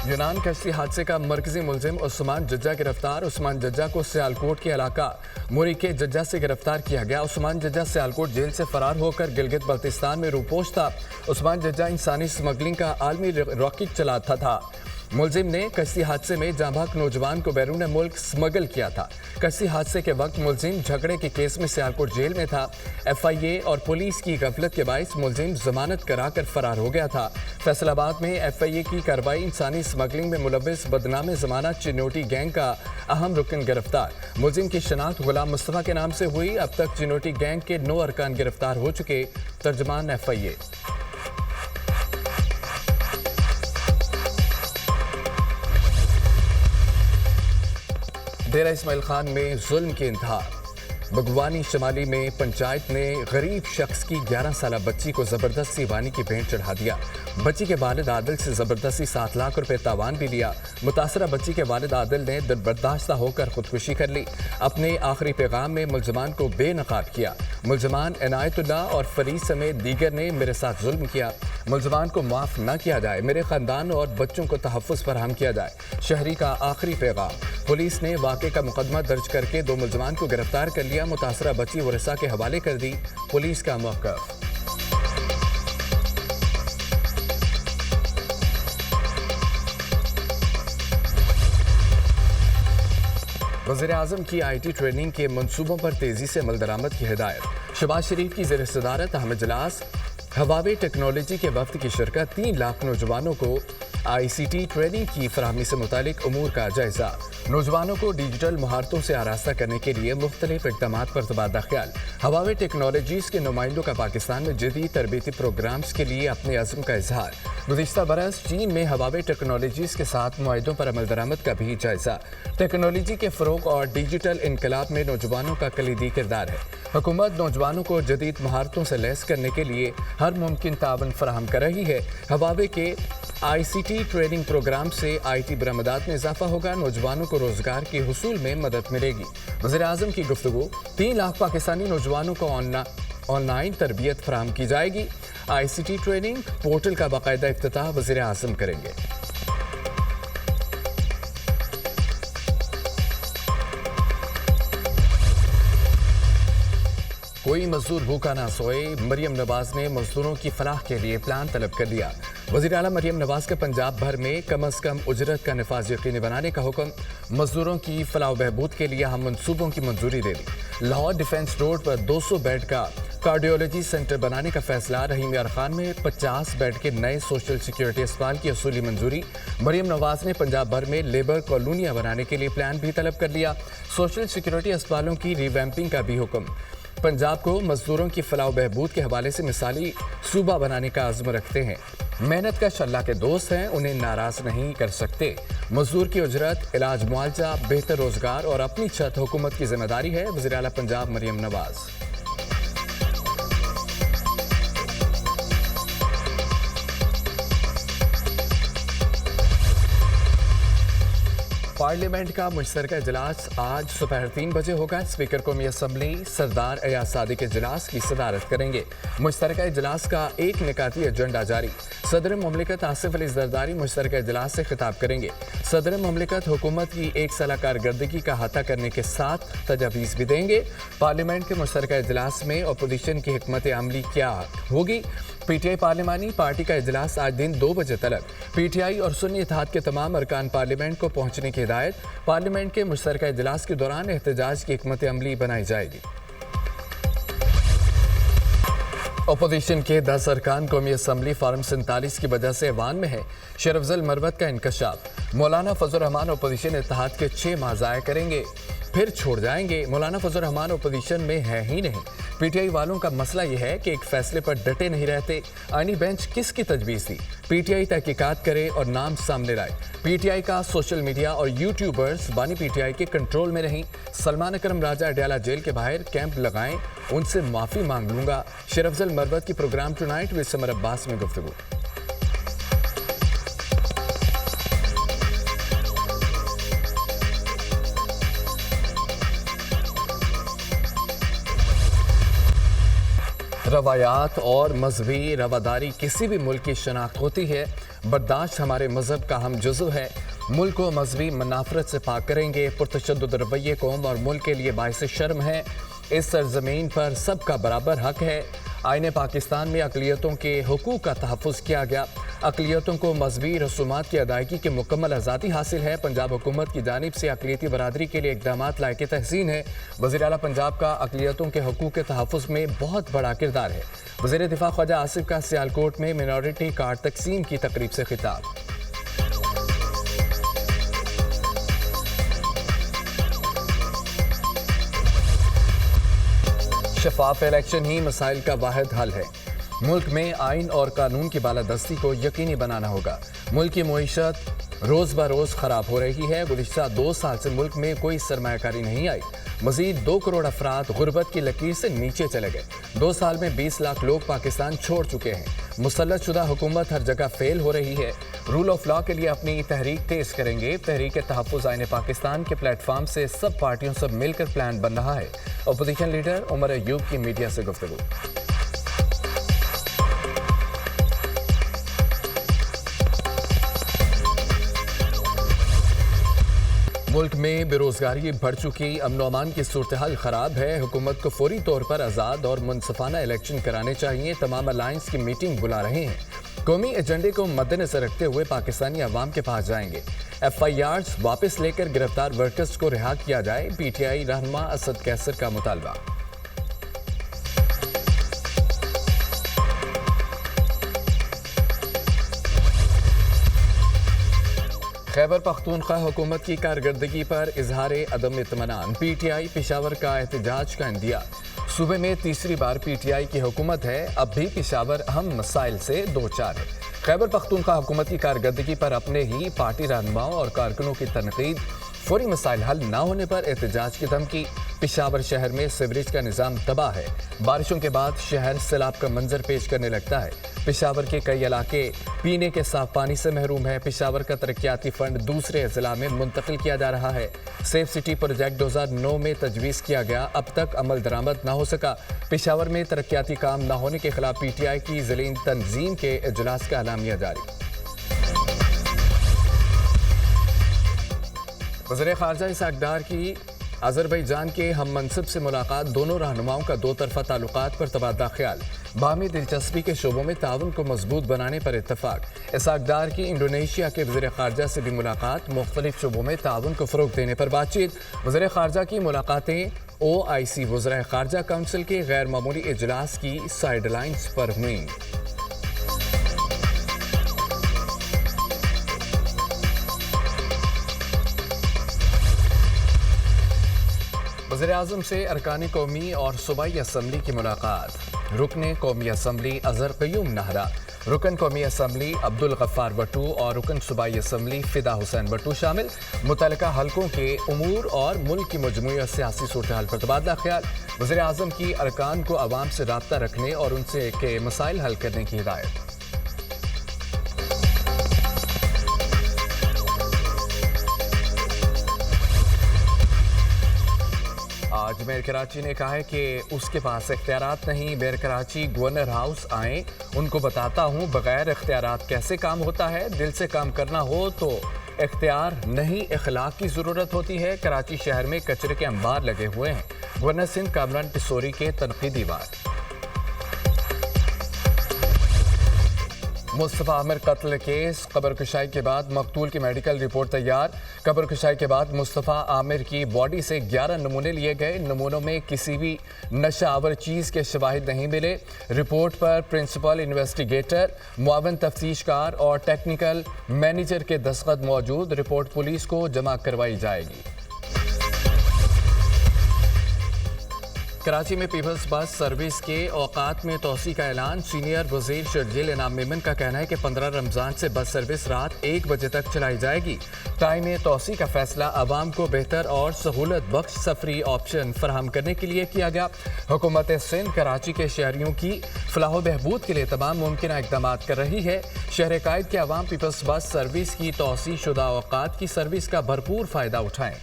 यूनान कश्ती हादसे का मरकजी मुलजिम उस्मान जज्जा गिरफ्तार। उस्मान जज्जा को सियालकोट के इलाका मुरी के जज्जा से गिरफ्तार किया गया। उस्मान जज्जा सियालकोट जेल से फरार होकर गिलगित बल्तिस्तान में रूपोश था। उस्मान जज्जा इंसानी स्मगलिंग का आलमी रॉकेट चलाता था। मुलजिम ने कश्ती हादसे में जांबाक नौजवान को बैरून मुल्क स्मगल किया था। कश्ती हादसे के वक्त मुलजिम झगड़े के केस में सियालकोट जेल में था। एफआईए और पुलिस की गफलत के बायस मुलजिम जमानत कराकर फरार हो गया था। फैसलाबाद में एफआईए की कार्रवाई। इंसानी स्मगलिंग में मुलव्विस बदनाम जमानत चिन्नोटी गैंग का अहम रुकन गिरफ्तार। मुलजिम की शनाख्त गुलाम मुस्तफा के नाम से हुई। अब तक चिन्नोटी गैंग के 9 अरकान गिरफ्तार हो चुके। तर्जमान एफआईए। डेरा इस्माइल खान में जुल्म की इंतहा। बगवानी शमाली में पंचायत ने गरीब शख्स की 11 साला बच्ची को जबरदस्ती वानी की भेंट चढ़ा दिया। बच्ची के वालिद आदिल से जबरदस्ती 7 लाख रुपए तावान भी लिया। मुतासरा बच्ची के वालिद आदिल ने दिलबर्दाश्ता होकर खुदकुशी कर ली। अपने आखिरी पैगाम में मुलजमान को बेनकाब किया। मुलजमान इनायतुल्लाह और फरीद समेत दीगर ने मेरे साथ जुल्म किया। मुलजमान को माफ़ न किया जाए, मेरे ख़ानदान और बच्चों को तहफ़्फ़ुज़ फराहम किया जाए। शहरी का आखिरी पैगाम। पुलिस ने वाक़े का मुकदमा दर्ज करके 2 मुलजमान को गिरफ्तार कर लिया। मुतासरा बच्ची वरिसा के हवाले कर दी। पुलिस का मौक़िफ़। वज़ीर-ए-आज़म की IT ट्रेनिंग के मंसूबों पर तेज़ी से अमल दरामद की हिदायत। शहबाज शरीफ की ज़ेर सदारत अहम इजलास। हवावे टेक्नोलॉजी के वफ्द की शिरकत। 3 लाख नौजवानों को ICT ट्रेनिंग की फराहमी से मुतालिक उमूर का जायजा। नौजवानों को डिजिटल महारतों से आरास्ता करने के लिए मुख्तलिफ इक़दामात पर तबादला ख्याल। हवावे टेक्नोलॉजीज़ के नुमाइंदों का पाकिस्तान में जदीद तरबीती प्रोग्राम्स के लिए अपने अज़्म का इजहार। गुज़िश्ता बरस चीन में हवावे टेक्नोलॉजीज़ के साथ मुआहिदों पर अमल दरामद का भी जायजा। टेक्नोलॉजी के फ़रोग़ और डिजिटल इनकलाब में नौजवानों का कलीदी किरदार है। हुकूमत नौजवानों को जदीद महारतों से लैस करने के लिए हर मुमकिन तावन फराहम कर रही है। हवावे के ICT ट्रेनिंग प्रोग्राम से IT बरामदात में इजाफा होगा। नौजवानों को रोजगार के हुसूल में मदद मिलेगी। वज़ीर-ए-आज़म की गुफ्तगू। 3 लाख पाकिस्तानी नौजवानों को ऑनलाइन तरबियत फराहम की जाएगी। ICT ट्रेनिंग पोर्टल का बाकायदा इफ्तिताह वज़ीर-ए-आज़म करेंगे। कोई मजदूर भूखा ना सोए। मरियम नवाज ने मजदूरों की फलाह के लिए प्लान तलब कर लिया। वज़ीर आला मरियम नवाज का पंजाब भर में कम अज़ कम उजरत का निफाज यकीनी बनाने का हुक्म। मजदूरों की फलाह बहबूद के लिए हम मनसूबों की मंजूरी दे दी। लाहौर डिफेंस रोड पर 200 बेड का कार्डियोलॉजी सेंटर बनाने का फैसला। रहीम यार खान में 50 बेड के नए सोशल सिक्योरिटी अस्पताल की असूली मंजूरी। मरियम नवाज ने पंजाब भर में लेबर कॉलोनियाँ बनाने के लिए प्लान भी तलब कर लिया। सोशल सिक्योरिटी अस्पतालों की रिवैम्पिंग का भी हुक्म। पंजाब को मजदूरों की फलाह बहबूद के हवाले से मिसाली सूबा बनाने का अज़्म रखते हैं। मेहनत का अल्लाह के दोस्त हैं, उन्हें नाराज नहीं कर सकते। मजदूर की उजरत, इलाज, मुआवजा, बेहतर रोजगार और अपनी छत हुकूमत की जिम्मेदारी है। वज़ीर आला पंजाब मरियम नवाज। पार्लियामेंट का मुश्तरका इजलास आज दोपहर 3 बजे होगा। स्पीकर कौमी असम्बली सरदार एयाज सादिक इजलास की सदारत करेंगे। मुश्तरका इजलास का एक निकाती एजेंडा जारी। सदर मुमलिकत आसिफ अली ज़रदारी मुश्तरका इजलास से खिताब करेंगे। सदर मुमलिकत हुकूमत की 1 साल कारकर्दगी का अहाता करने के साथ तजावीज़ भी देंगे। पार्लियामेंट के मुश्तरका इजलास में अपोजिशन की हिकमत अमली क्या होगी। PTI पार्लिमानी पार्टी का इजलास आज दिन 2 बजे तलक। PTI और सुन्नी इत्तेहाद के तमाम अरकान पार्लियामेंट को पहुंचने की हिदायत। पार्लियामेंट के मुश्तरका इजलास के दौरान एहतजाज की हिकमत अमली बनाई जाएगी। अपोजिशन के 10 अरकान कौमी असम्बली फार्म 47 की वजह से ऐवान में है। शरफजल मरवत का इंकशाफ। मौलाना फजल रहमान अपोजिशन इत्तेहाद के 6 माह ज़ाया करेंगे, फिर छोड़ जाएंगे। मौलाना फजल रहमान अपोजिशन में है ही नहीं। PTI वालों का मसला यह है कि एक फैसले पर डटे नहीं रहते। आईनी बेंच किसकी तजवीज़ थी? PTI तहकीकात करे और नाम सामने लाए। PTI का सोशल मीडिया और यूट्यूबर्स बानी PTI के कंट्रोल में नहीं। सलमान अकरम राजा अडयाला जेल के बाहर कैंप लगाएं, उनसे माफ़ी मांग लूंगा। शरफजल मरवत की programme tonight with Samar Abbas में गुफ्तगू। روایات اور مذہبی رواداری کسی بھی ملک کی شناخت ہوتی ہے. برداشت ہمارے مذہب کا اہم جزو ہے. ملک کو مذہبی منافرت سے پاک کریں گے. پرتشدد رویے قوم اور ملک کے لیے باعث شرم ہے. اس سرزمین پر سب کا برابر حق ہے. آئین پاکستان میں اقلیتوں کے حقوق کا تحفظ کیا گیا. اقلیتوں کو مذہبی رسومات کی ادائیگی کی مکمل آزادی حاصل ہے. پنجاب حکومت کی جانب سے اقلیتی برادری کے لیے اقدامات لائق تحسین ہے. وزیر اعلیٰ پنجاب کا اقلیتوں کے حقوق کے تحفظ میں بہت بڑا کردار ہے. وزیر دفاع خواجہ آصف کا سیالکوٹ میں مینورٹی کارڈ تقسیم کی تقریب سے خطاب. شفاف الیکشن ہی مسائل کا واحد حل ہے. ملک میں آئین اور قانون کی بالادستی کو یقینی بنانا ہوگا. ملک کی معیشت روز بروز خراب ہو رہی ہے. گزشتہ 2 سال سے ملک میں کوئی سرمایہ کاری نہیں آئی. مزید 2 کروڑ افراد غربت کی لکیر سے نیچے چلے گئے. 2 سال میں 20 لاکھ لوگ پاکستان چھوڑ چکے ہیں. مسلط شدہ حکومت ہر جگہ فیل ہو رہی ہے. رول آف لا کے لیے اپنی تحریک تیز کریں گے. تحریک تحفظ آئین پاکستان کے پلیٹ فارم سے سب پارٹیوں سے مل کر پلان بن رہا ہے. اپوزیشن لیڈر عمر ایوب کی میڈیا سے گفتگو. ملک میں بے روزگاری بڑھ چکی. امن و امان کی صورتحال خراب ہے. حکومت کو فوری طور پر آزاد اور منصفانہ الیکشن کرانے چاہیے. تمام الائنس کی میٹنگ بلا رہے ہیں. قومی ایجنڈے کو مد نظر رکھتے ہوئے پاکستانی عوام کے پاس جائیں گے. FIRs واپس لے کر گرفتار ورکرز کو رہا کیا جائے. PTI رہنما اسد قیصر کا مطالبہ. خیبر پختونخوا حکومت کی کارکردگی پر اظہار عدم اطمینان. PTI پشاور کا احتجاج کا اندیا. صوبے میں تیسری بار PTI کی حکومت ہے. اب بھی پشاور اہم مسائل سے دوچار ہے. خیبر پختونخوا حکومت کی کارکردگی پر اپنے ہی پارٹی رہنماؤں اور کارکنوں کی تنقید. فوری مسائل حل نہ ہونے پر احتجاج کی دھمکی. پشاور شہر میں سیوریج کا نظام تباہ ہے. بارشوں کے بعد شہر سیلاب کا منظر پیش کرنے لگتا ہے. پشاور کے کئی علاقے پینے کے صاف پانی سے محروم ہے. پشاور کا ترقیاتی فنڈ دوسرے اضلاع میں منتقل کیا جا رہا ہے. سیف سٹی پروجیکٹ 2009 میں تجویز کیا گیا. اب تک عمل درآمد نہ ہو سکا. پشاور میں ترقیاتی کام نہ ہونے کے خلاف PTI کی ذیلی تنظیم کے اجلاس کا اعلامیہ جاری. وزیر خارجہ اسحاق ڈار کی آذربائیجان کے ہم منصب سے ملاقات. دونوں رہنماؤں کا 2 طرفہ تعلقات پر تبادلہ خیال. باہمی دلچسپی کے شعبوں میں تعاون کو مضبوط بنانے پر اتفاق. اسحاق ڈار کی انڈونیشیا کے وزیر خارجہ سے بھی ملاقات. مختلف شعبوں میں تعاون کو فروغ دینے پر بات چیت. وزیر خارجہ کی ملاقاتیں OIC وزرائے خارجہ کونسل کے غیر معمولی اجلاس کی سائیڈ لائنز پر ہوئیں. وزیراعظم سے ارکان قومی اور صوبائی اسمبلی کی ملاقات. رکن قومی اسمبلی اظہر قیوم نہرا. رکن قومی اسمبلی عبدالغفار بٹو اور رکن صوبائی اسمبلی فدا حسین بٹو شامل. متعلقہ حلقوں کے امور اور ملک کی مجموعی اور سیاسی صورتحال پر تبادلہ خیال. وزیراعظم کی ارکان کو عوام سے رابطہ رکھنے اور ان سے کے مسائل حل کرنے کی ہدایت. آج میئر کراچی نے کہا ہے کہ اس کے پاس اختیارات نہیں. میئر کراچی گورنر ہاؤس آئیں, ان کو بتاتا ہوں بغیر اختیارات کیسے کام ہوتا ہے. دل سے کام کرنا ہو تو اختیار نہیں اخلاق کی ضرورت ہوتی ہے. کراچی شہر میں کچرے کے انبار لگے ہوئے ہیں. گورنر سندھ کامران ٹسوری کے تنقیدی بات. مصطفیٰ عامر قتل کیس. قبر کشائی کے بعد مقتول کی میڈیکل رپورٹ تیار. قبر کشائی کے بعد مصطفیٰ عامر کی باڈی سے 11 نمونے لیے گئے. نمونوں میں کسی بھی نشہ آور چیز کے شواہد نہیں ملے. رپورٹ پر پرنسپل انویسٹیگیٹر, معاون تفتیش کار اور ٹیکنیکل مینیجر کے دستخط موجود. رپورٹ پولیس کو جمع کروائی جائے گی. کراچی میں پیپلز بس سروس کے اوقات میں توسیع کا اعلان. سینئر وزیر شرجیل انعام میمن کا کہنا ہے کہ 15 رمضان سے بس سروس رات 1 بجے تک چلائی جائے گی. ٹائم میں توسیع کا فیصلہ عوام کو بہتر اور سہولت بخش سفری آپشن فراہم کرنے کے لیے کیا گیا. حکومت سندھ کراچی کے شہریوں کی فلاح و بہبود کے لیے تمام ممکنہ اقدامات کر رہی ہے. شہر قائد کے عوام پیپلز بس سروس کی توسیع شدہ اوقات کی سروس کا بھرپور فائدہ اٹھائیں.